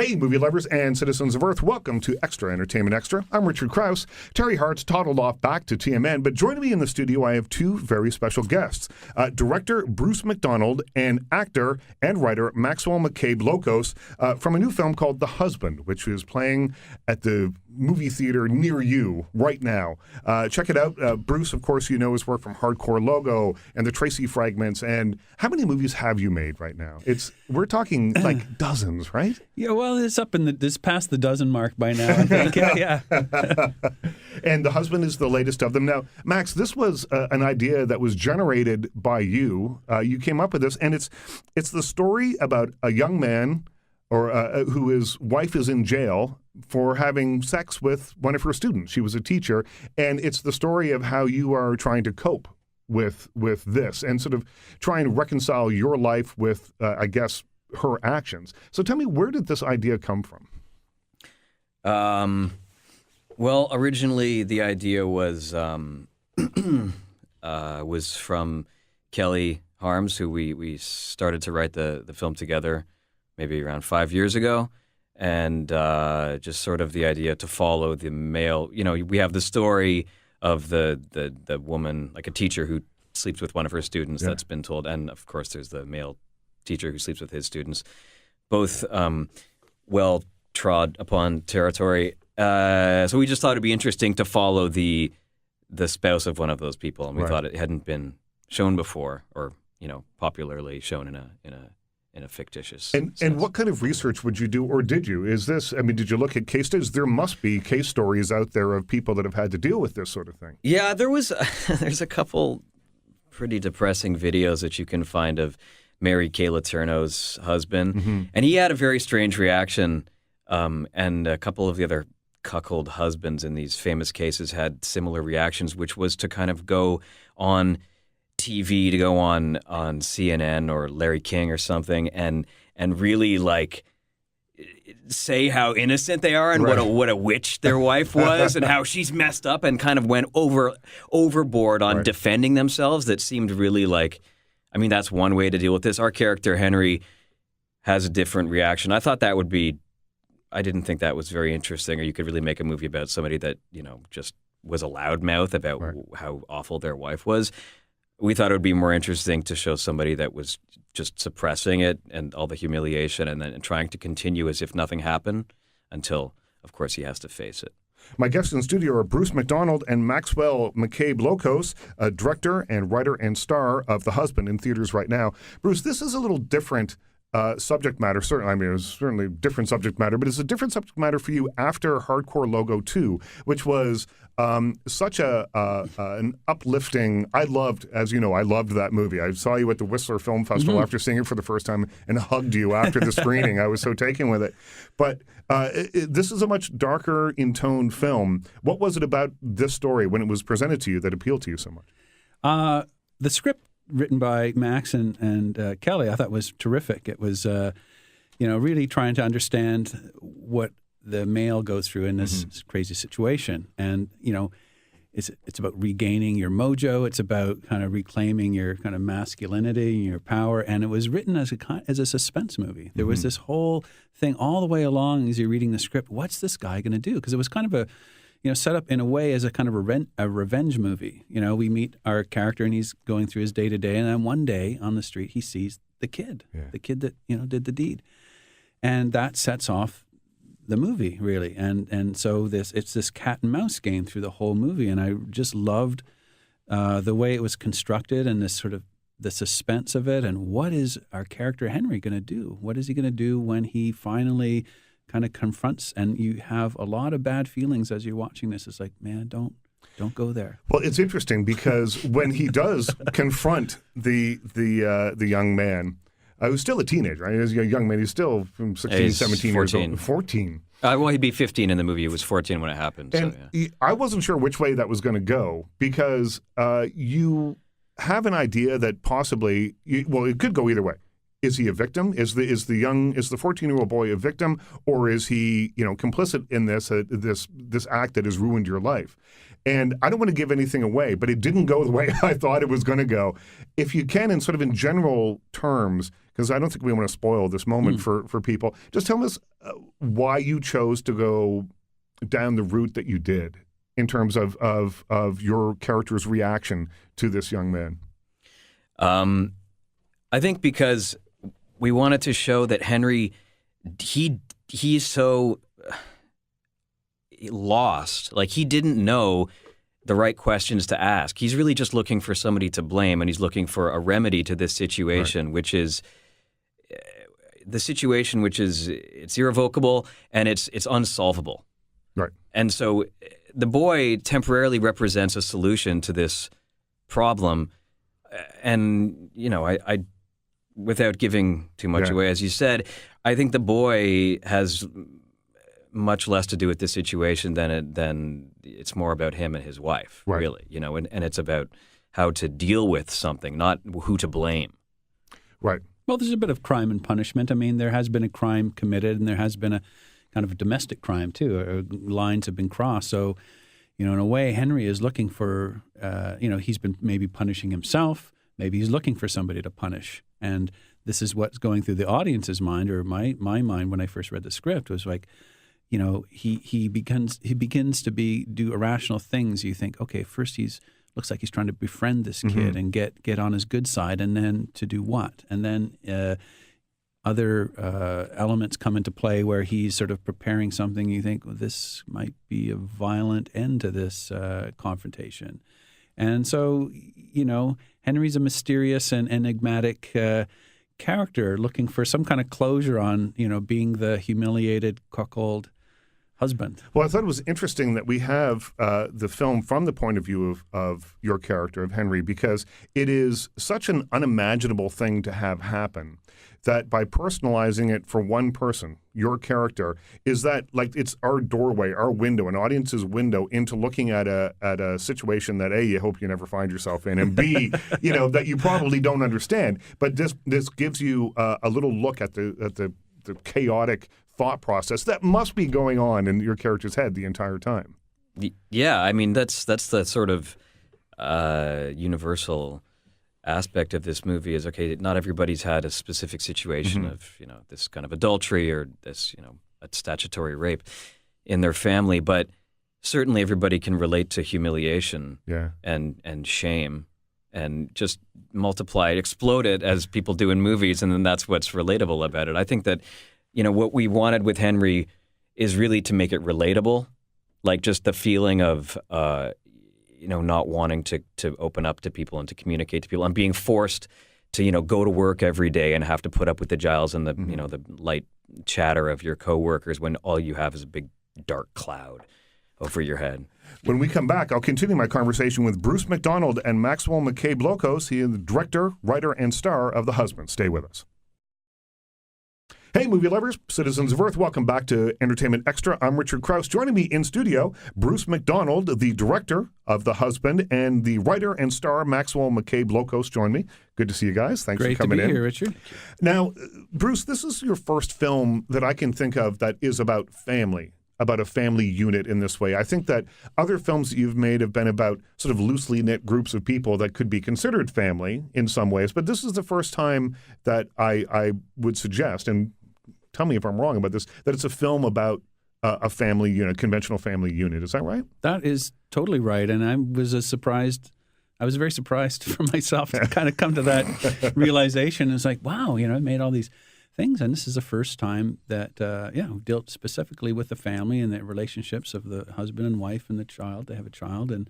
Hey, movie lovers and citizens of Earth, welcome to Extra Entertainment Extra. I'm Richard Crouse. Terry Hart's toddled off back to TMN, but joining me in the studio, I have two very special guests. Director Bruce McDonald and actor and writer Maxwell McCabe-Lokos from a new film called The Husband, which is playing at the movie theater near you right now. Check it out. Bruce, of course, you know his work from Hardcore Logo and The Tracy Fragments. And how many movies have you made right now? We're talking like dozens, right? Yeah, well, it's up in this past the dozen mark by now, I think. Yeah. And The Husband is the latest of them. Now, Max, this was an idea that was generated by you. You came up with this, and it's the story about a young man who his wife is in jail for having sex with one of her students. She was a teacher, and it's the story of how you are trying to cope with this and sort of try and reconcile your life with, I guess, her actions. So tell me, where did this idea come from? Well, originally the idea was from Kelly Harms, who we started to write the film together maybe around 5 years ago, and just sort of the idea to follow the male. You know, we have the story of the woman, like a teacher who sleeps with one of her students that's been told, and of course there's the male teacher who sleeps with his students, both well trod upon territory. So we just thought it'd be interesting to follow the spouse of one of those people, and we thought it hadn't been shown before, or popularly shown in a fictitious sense. And what kind of research would you do, or did you? Did you look at case studies? There must be case stories out there of people that have had to deal with this sort of thing. Yeah, there's a couple pretty depressing videos that you can find of Mary Kay Letourneau's husband, and he had a very strange reaction, and a couple of the other cuckold husbands in these famous cases had similar reactions, which was to kind of go on TV, to go on CNN or Larry King or something, and really like say how innocent they are and what a witch their wife was and how she's messed up, and kind of went overboard on defending themselves. That seemed really like, I mean, that's one way to deal with this. Our character Henry has a different reaction. I thought that would be, I didn't think that was very interesting, or you could really make a movie about somebody that, just was a loudmouth about how awful their wife was. We thought it would be more interesting to show somebody that was just suppressing it and all the humiliation, and trying to continue as if nothing happened until, of course, he has to face it. My guests in the studio are Bruce McDonald and Maxwell McCabe-Lokos, a director and writer and star of The Husband, in theaters right now. Bruce, this is a little different subject matter. Certainly, it was certainly a different subject matter, but it's a different subject matter for you after Hardcore Logo 2, which was such an uplifting. I loved that movie. I saw you at the Whistler Film Festival after seeing it for the first time and hugged you after the screening. I was so taken with it. But this is a much darker in tone film. What was it about this story when it was presented to you that appealed to you so much? The script written by Max and Kelly, I thought was terrific. It was, really trying to understand what the male goes through in this crazy situation. And, it's about regaining your mojo. It's about kind of reclaiming your kind of masculinity and your power. And it was written as a suspense movie. There was this whole thing all the way along as you're reading the script. What's this guy going to do? Because it was kind of a set up in a way as a kind of a revenge movie. We meet our character and he's going through his day-to-day, and then one day on the street he sees the kid that did the deed, and that sets off the movie really. And so it's this cat and mouse game through the whole movie, and I just loved the way it was constructed and this sort of the suspense of it. And what is our character Henry going to do? What is he going to do when he finally kind of confronts, and you have a lot of bad feelings as you're watching this. It's like, man, don't go there. Well, it's interesting because when he does confront the young man, who's still a teenager, right? He's a young man. He's still from 16, 17 years old. 14. Well, he'd be 15 in the movie. He was 14 when it happened. And I wasn't sure which way that was going to go, because you have an idea that possibly, it could go either way. Is he a victim? Is the 14-year-old boy a victim, or is he complicit in this act that has ruined your life? And I don't want to give anything away, but it didn't go the way I thought it was going to go. If you can, in general terms, because I don't think we want to spoil this moment for people. Just tell us why you chose to go down the route that you did in terms of your character's reaction to this young man. I think because we wanted to show that Henry, he's so lost. Like, he didn't know the right questions to ask. He's really just looking for somebody to blame, and he's looking for a remedy to this situation, which is the situation which is it's irrevocable and it's unsolvable. Right. And so the boy temporarily represents a solution to this problem. And, you know, I without giving too much away, as you said, I think the boy has much less to do with this situation than it's more about him and his wife, really, you know, and it's about how to deal with something, not who to blame. Right. Well, there's a bit of crime and punishment. I mean, there has been a crime committed, and there has been a kind of a domestic crime too. Lines have been crossed. So, you know, in a way, Henry is looking for, you know, he's been maybe punishing himself. Maybe he's looking for somebody to punish. And this is what's going through the audience's mind, or my mind when I first read the script, was like, you know, he begins to do irrational things. You think, okay, first looks like he's trying to befriend this kid and get on his good side, and then to do what? And then other elements come into play where he's sort of preparing something. You think, well, this might be a violent end to this confrontation. And so, you know, Henry's a mysterious and enigmatic character looking for some kind of closure on, you know, being the humiliated, cuckold husband. Well, I thought it was interesting that we have the film from the point of view of your character, of Henry, because it is such an unimaginable thing to have happen that by personalizing it for one person, your character, is that like it's our doorway, our window, an audience's window into looking at a situation that A, you hope you never find yourself in, and B, you know, that you probably don't understand. But this gives you a little look at the chaotic thought process that must be going on in your character's head the entire time. Yeah, I mean, that's the sort of universal aspect of this movie is, okay, not everybody's had a specific situation of, you know, this kind of adultery or this, you know, a statutory rape in their family, but certainly everybody can relate to humiliation and shame, and just multiply it, explode it as people do in movies, and then that's what's relatable about it. I think that, you know, what we wanted with Henry is really to make it relatable, like just the feeling of, you know, not wanting to open up to people and to communicate to people, and being forced to, you know, go to work every day and have to put up with the giles and the, you know, the light chatter of your coworkers when all you have is a big dark cloud over your head. When we come back, I'll continue my conversation with Bruce McDonald and Maxwell McCabe-Lokos. He is the director, writer, and star of The Husband. Stay with us. Hey, movie lovers, citizens of Earth, welcome back to Entertainment Extra. I'm Richard Crouse. Joining me in studio, Bruce McDonald, the director of The Husband, and the writer and star Maxwell McCabe-Lokos join me. Good to see you guys. Thanks for coming in. Great to be here, Richard. Now, Bruce, this is your first film that I can think of that is about family, about a family unit in this way. I think that other films that you've made have been about sort of loosely knit groups of people that could be considered family in some ways, but this is the first time that I would suggest, and tell me if I'm wrong about this, that it's a film about a family unit, conventional family unit. Is that right? That is totally right. And I was very surprised for myself to kind of come to that realization. It's like, wow, you know, I made all these things, and this is the first time that, dealt specifically with the family and the relationships of the husband and wife and the child. They have a child, and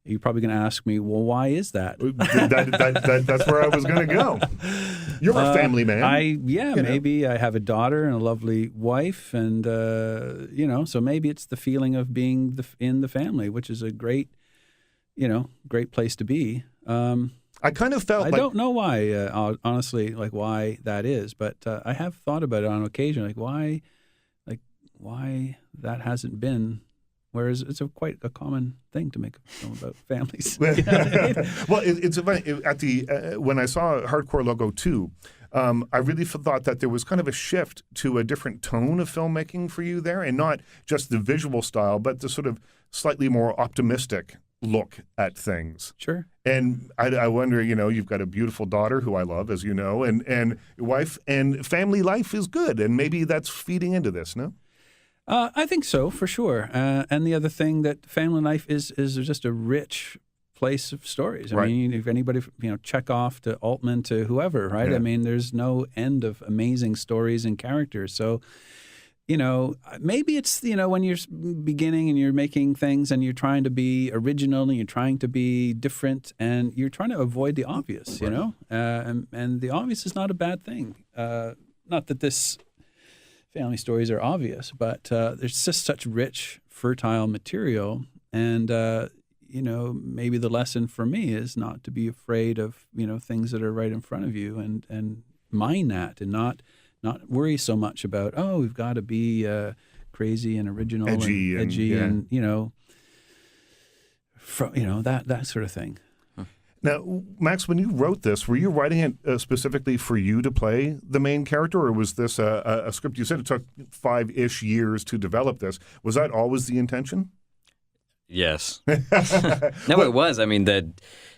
you're probably going to ask me, well, why is that? That's where I was going to go. You're a family man. Maybe I have a daughter and a lovely wife, and you know, so maybe it's the feeling of being in the family, which is a great place to be. I kind of felt I don't know why, honestly, like why that is, but I have thought about it on occasion, like why that hasn't been. Whereas it's quite a common thing to make a film about families. Well, it's funny. When I saw Hardcore Logo 2, I really thought that there was kind of a shift to a different tone of filmmaking for you there, and not just the visual style, but the sort of slightly more optimistic look at things. Sure. And I wonder, you've got a beautiful daughter who I love, as you know, and wife, and family life is good. And maybe that's feeding into this, no? I think so, for sure. And the other thing, that family life is just a rich place of stories. I mean, if anybody, Chekhov to Altman to whoever, right? Yeah. I mean, there's no end of amazing stories and characters. So, maybe it's, when you're beginning and you're making things and you're trying to be original and you're trying to be different and you're trying to avoid the obvious, and the obvious is not a bad thing. Not that this family stories are obvious, but there's just such rich, fertile material. And, maybe the lesson for me is not to be afraid of, things that are right in front of you and mine that and not worry so much about, we've got to be crazy and original edgy and that sort of thing. Now, Max, when you wrote this, were you writing it specifically for you to play the main character, or was this a script? You said it took 5-ish years to develop this. Was that always the intention? Yes. No, it was. I mean,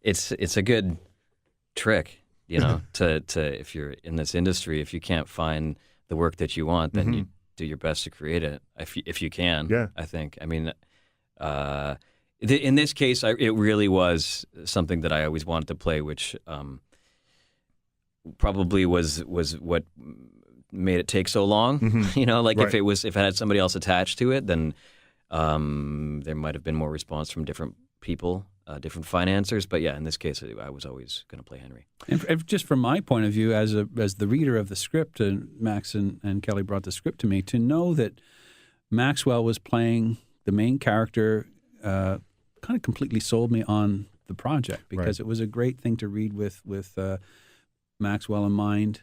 it's a good trick, to if you're in this industry, if you can't find the work that you want, then you do your best to create it, if you can. Yeah. I think. I mean, in this case, it really was something that I always wanted to play, which probably was what made it take so long. If it had somebody else attached to it, then there might have been more response from different people, different financiers. But yeah, in this case, I was always going to play Henry. And just from my point of view, as the reader of the script, and Max and Kelly brought the script to me, to know that Maxwell was playing the main character kind of completely sold me on the project, because it was a great thing to read with Maxwell in mind,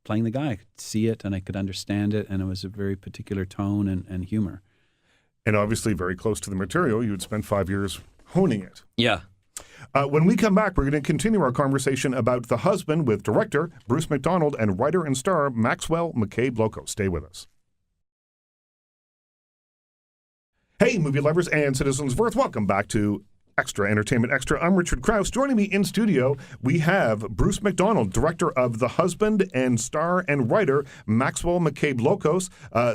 playing the guy. I could see it and I could understand it, and it was a very particular tone and humor. And obviously very close to the material. You would spend 5 years honing it. Yeah. When we come back, we're going to continue our conversation about The Husband with director Bruce McDonald and writer and star Maxwell McCabe-Lokos. Stay with us. Hey, movie lovers and citizens of Earth, welcome back to Extra Entertainment Extra. I'm Richard Crouse. Joining me in studio, we have Bruce McDonald, director of The Husband, and star and writer Maxwell McCabe-Lokos.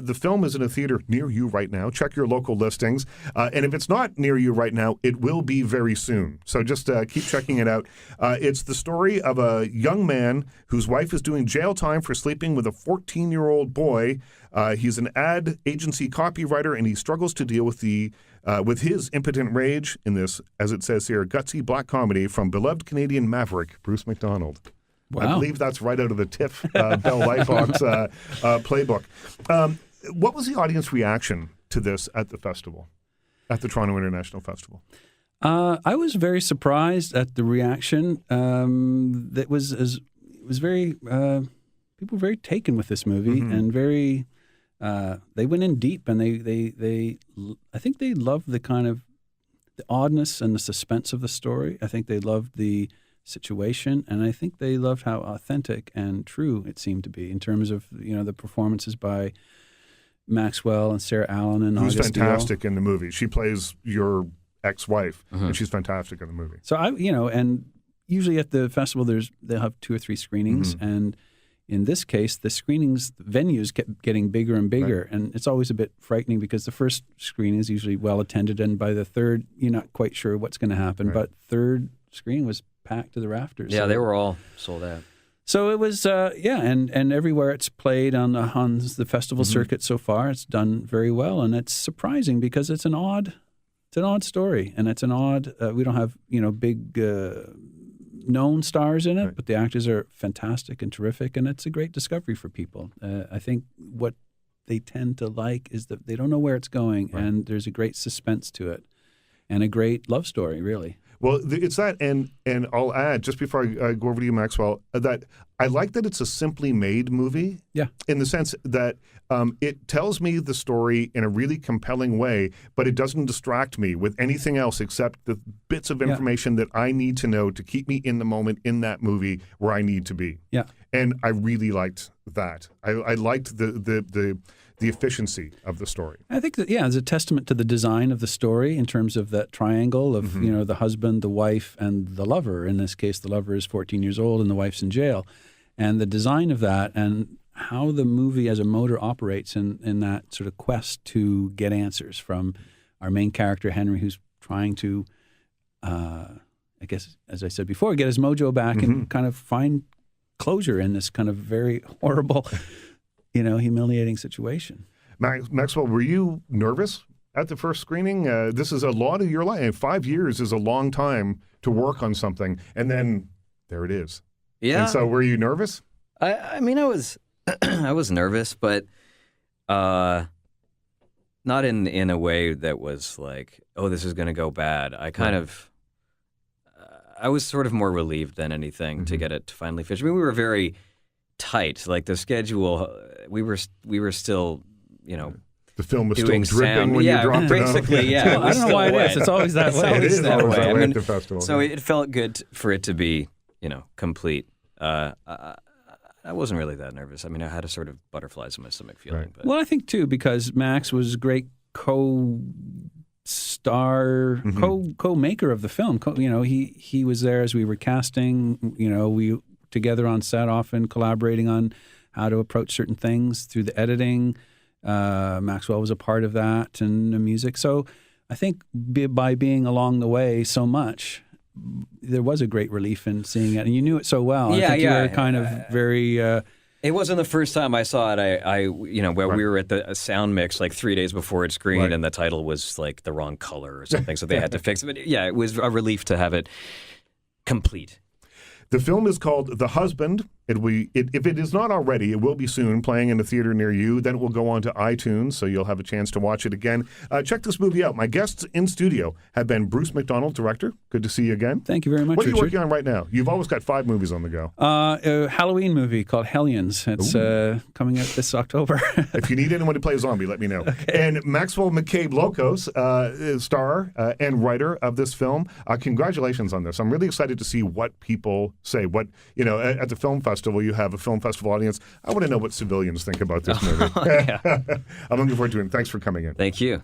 The film is in a theater near you right now. Check your local listings. And if it's not near you right now, it will be very soon. So just keep checking it out. It's the story of a young man whose wife is doing jail time for sleeping with a 14-year-old boy. He's an ad agency copywriter, and he struggles to deal with with his impotent rage in this, as it says here, gutsy black comedy from beloved Canadian maverick Bruce McDonald. Wow. I believe that's right out of the TIFF Bell Lifefox playbook. What was the audience reaction to this at the festival, at the Toronto International Festival? I was very surprised at the reaction. That was very people were very taken with this movie and very. They went in deep, and they I think they loved the kind of the oddness and the suspense of the story. I think they loved the situation, and I think they loved how authentic and true it seemed to be in terms of the performances by Maxwell and Sarah Allen and who's August fantastic in the movie. She plays your ex-wife, and she's fantastic in the movie. So and usually at the festival they'll have 2 or 3 screenings, and in this case, the venues kept getting bigger and bigger, and it's always a bit frightening because the first screening is usually well attended, and by the third, you're not quite sure what's going to happen. But third screening was packed to the rafters. Yeah, they were all sold out. So it was, and everywhere it's played on the festival circuit so far, it's done very well, and it's surprising because it's an odd story, and it's an odd. We don't have big. Known stars in it, but the actors are fantastic and terrific, and it's a great discovery for people. I think what they tend to like is that they don't know where it's going, and there's a great suspense to it, and a great love story, really. Well, it's that, and I'll add, just before I go over to you, Maxwell, that I like that it's a simply made movie. Yeah. In the sense that it tells me the story in a really compelling way, but it doesn't distract me with anything else except the bits of information that I need to know to keep me in the moment in that movie where I need to be. Yeah. And I really liked that. I liked the efficiency of the story. I think that, it's a testament to the design of the story in terms of that triangle of, the husband, the wife, and the lover. In this case, the lover is 14 years old and the wife's in jail. And the design of that and how the movie as a motor operates in that sort of quest to get answers from our main character, Henry, who's trying to, I guess, as I said before, get his mojo back and kind of find closure in this kind of very horrible, humiliating situation. Maxwell, were you nervous at the first screening? This is a lot of your life. 5 years is a long time to work on something, and then there it is. Yeah. And so were you nervous? I mean, I was I was nervous, but not in a way that was like, oh, this is going to go bad. I kind of, I was sort of more relieved than anything to get it to finally finish. I mean, we were very tight. Like the schedule, we were still, The film was still doing dripping when you dropped it out. basically, yeah. I don't know why it is. It's always that way. It is that always way. that I way mean, at the festival. So it felt good for it to be, complete. I wasn't really that nervous. I mean, I had a sort of butterflies in my stomach feeling. Right. But. Well, I think, too, because Max was a great co-star, co-maker of the film. He was there as we were casting. We together on set, often collaborating on how to approach certain things through the editing. Maxwell was a part of that and the music. So I think by being along the way so much, there was a great relief in seeing it, and you knew it so well. I think you were kind of very. It wasn't the first time I saw it. Where we were at the sound mix like 3 days before it screened, and the title was like the wrong color or something, so they had to fix it. But it was a relief to have it complete. The film is called The Husband. If it is not already, it will be soon, playing in a theater near you. Then it will go on to iTunes, so you'll have a chance to watch it again. Check this movie out. My guests in studio have been Bruce McDonald, director. Good to see you again. Thank you very much, What are you Richard. working on right now? You've always got 5 movies on the go. A Halloween movie called Hellions. It's coming out this October. If you need anyone to play a zombie, let me know. Okay. And Maxwell McCabe-Lokos, star and writer of this film. Congratulations on this. I'm really excited to see what people say. At the film festival, you have a film festival audience. I want to know what civilians think about this movie. I'm looking forward to it. Thanks for coming in. Thank you.